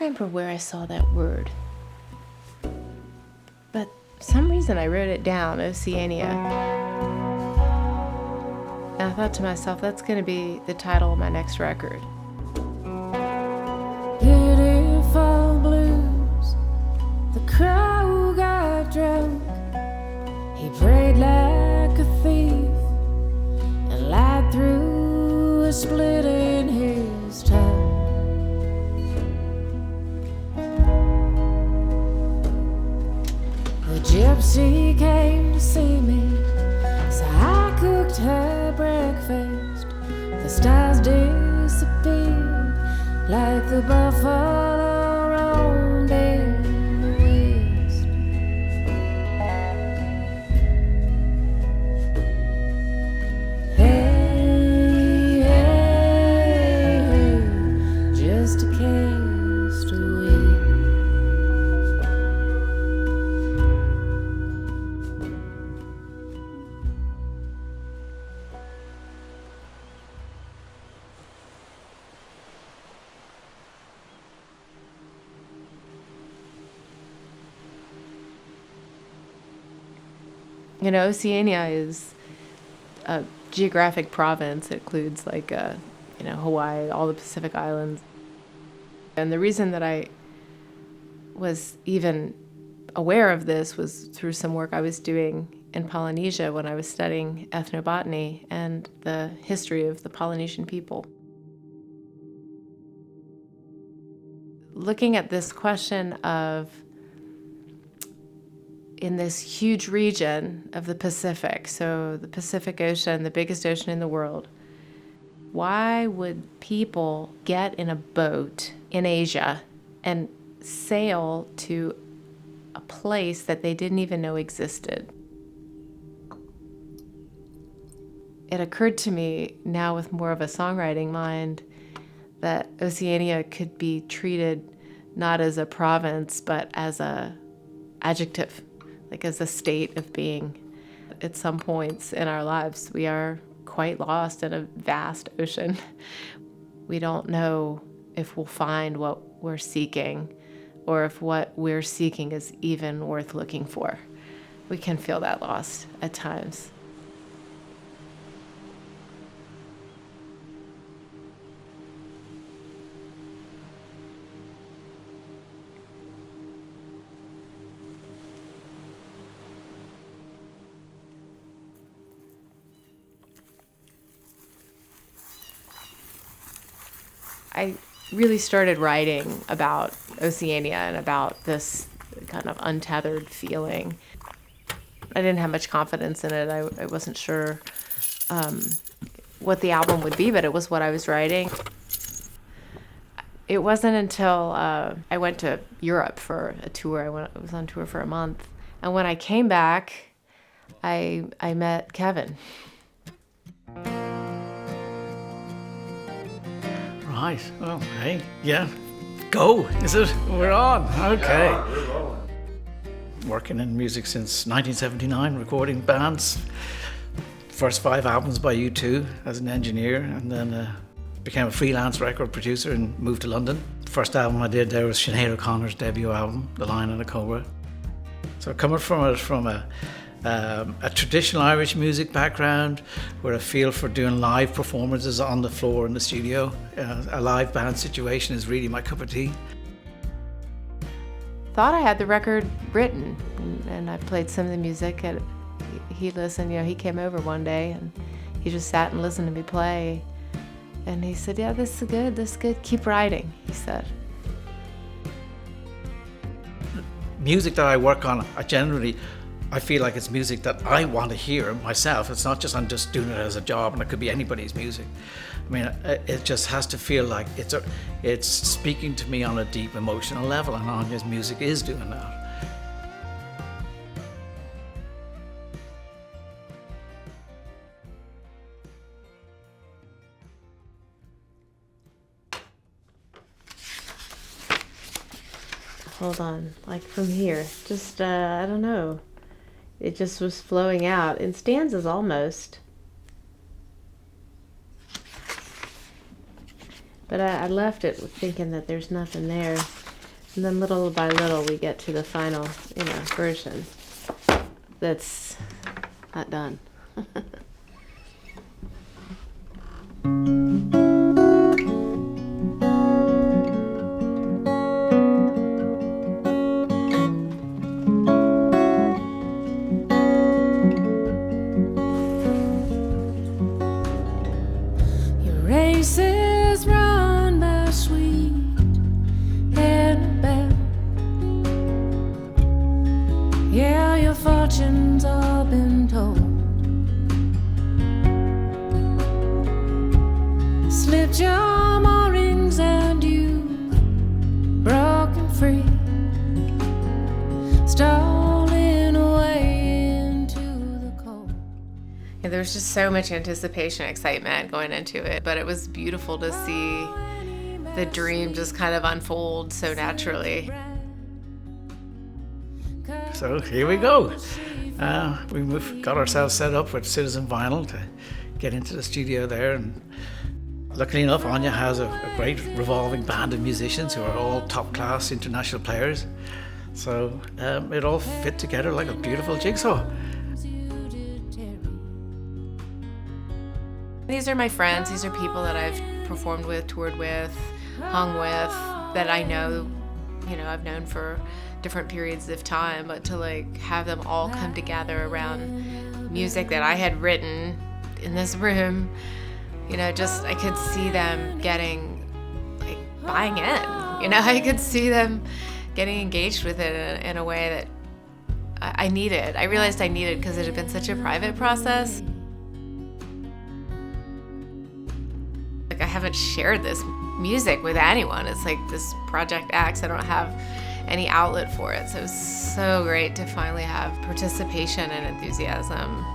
remember where I saw that word. But for some reason I wrote it down, Oceania. And I thought to myself, that's going to be the title of my next record. Pitiful blues, the crow got drunk. He prayed like a thief and lied through a split in his tongue. The gypsy came to see me, so I cooked her breakfast. The stars disappeared like the buffalo roamed in the west. Hey, hey, hey, just a castaway. You know, Oceania is a geographic province. It includes Hawaii, all the Pacific Islands. And the reason that I was even aware of this was through some work I was doing in Polynesia when I was studying ethnobotany and the history of the Polynesian people. Looking at this question of, in this huge region of the Pacific, so the Pacific Ocean, the biggest ocean in the world, why would people get in a boat in Asia and sail to a place that they didn't even know existed? It occurred to me now with more of a songwriting mind that Oceania could be treated not as a province, but as a adjective, like as a state of being. At some points in our lives, we are quite lost in a vast ocean. We don't know if we'll find what we're seeking or if what we're seeking is even worth looking for. We can feel that lost at times. I really started writing about Oceania and about this kind of untethered feeling. I didn't have much confidence in it. I wasn't sure what the album would be, but it was what I was writing. It wasn't until I went to Europe for a tour. I was on tour for a month. And when I came back, I met Kevin. Right. Well, hey, yeah. Go, is it? We're on. Okay. Yeah, we're rolling. Working in music since 1979, recording bands. First 5 albums by U2 as an engineer, and then became a freelance record producer and moved to London. First album I did there was Sineád O'Connor's debut album, The Lion and the Cobra. So coming from a traditional Irish music background where I feel for doing live performances on the floor in the studio. A live band situation is really my cup of tea. Thought I had the record written, and I played some of the music, and he listened. He came over one day and he just sat and listened to me play, and he said, "Yeah, this is good, keep writing," he said. Music that I work on, I feel like it's music that I want to hear myself. It's not just I'm just doing it as a job, and it could be anybody's music. I mean, it just has to feel like it's speaking to me on a deep emotional level, and Anya's music is doing that. Hold on, like from here, just I don't know. It just was flowing out in stanzas almost. But I left it thinking that there's nothing there. And then little by little we get to the final, version that's not done. Your races run by sweet Annabelle. Yeah, your fortune's all been told. Slipped your moorings and you broken free, stolen away into the cold. Yeah, there was just so much anticipation, excitement going into it, but it was beautiful to see the dream just kind of unfold so naturally. So here we go. Got ourselves set up with Citizen Vinyl to get into the studio there, and luckily enough, Anya has a great revolving band of musicians who are all top-class international players. So it all fit together like a beautiful jigsaw. These are my friends. These are people that I've performed with, toured with, hung with, that I know, I've known for different periods of time, but to have them all come together around music that I had written in this room, I could see them getting buying in, I could see them getting engaged with it in a way that I needed. I realized I needed, because it had been such a private process. I haven't shared this music with anyone. It's this Project X. I don't have any outlet for it. So it was so great to finally have participation and enthusiasm.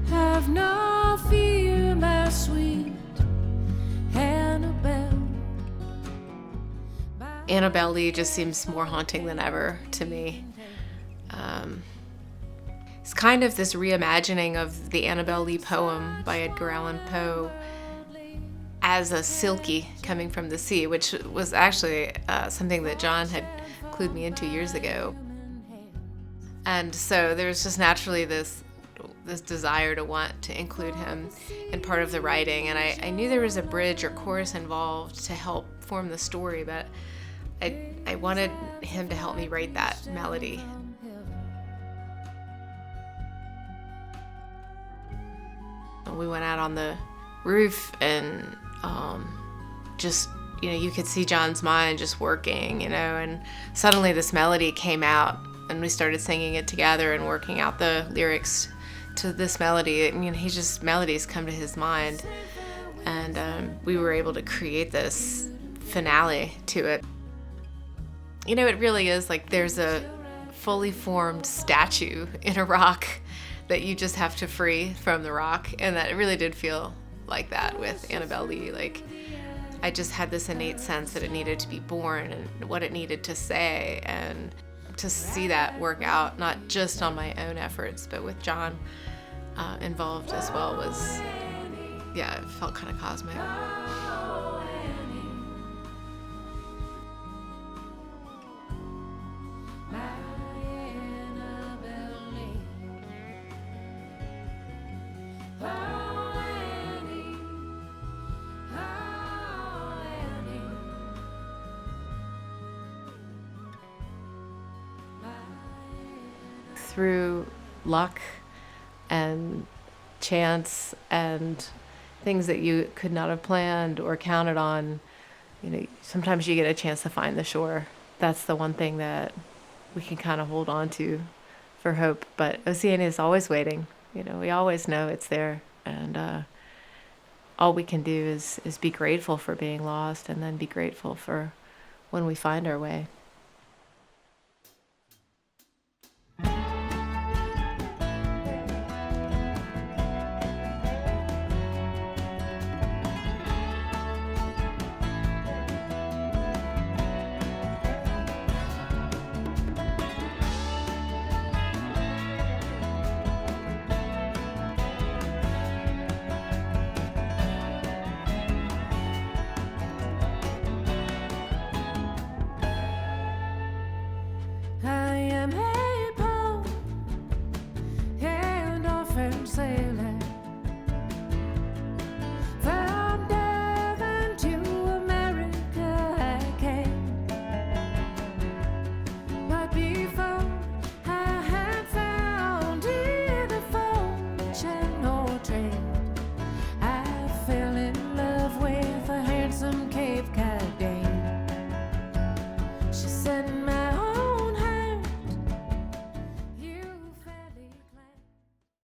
Have no fear, my sweet Annabelle. Annabelle Lee just seems more haunting than ever to me. It's kind of this reimagining of the Annabelle Lee poem by Edgar Allan Poe as a silky coming from the sea, which was actually something that John had clued me into years ago. And so there's just naturally this desire to want to include him in part of the writing. And I knew there was a bridge or chorus involved to help form the story, but I wanted him to help me write that melody. We went out on the roof and you could see John's mind just working, and suddenly this melody came out and we started singing it together and working out the lyrics to this melody. Melodies come to his mind, and we were able to create this finale to it. It really is there's a fully formed statue in a rock that you just have to free from the rock, and that it really did feel like that with Annabelle Lee. I just had this innate sense that it needed to be born and what it needed to say, and to see that work out, not just on my own efforts, but with John involved as well, it felt kind of cosmic. Through luck and chance and things that you could not have planned or counted on, sometimes you get a chance to find the shore. That's the one thing that we can kind of hold on to for hope. But Oceania is always waiting. We always know it's there, and all we can do is be grateful for being lost, and then be grateful for when we find our way.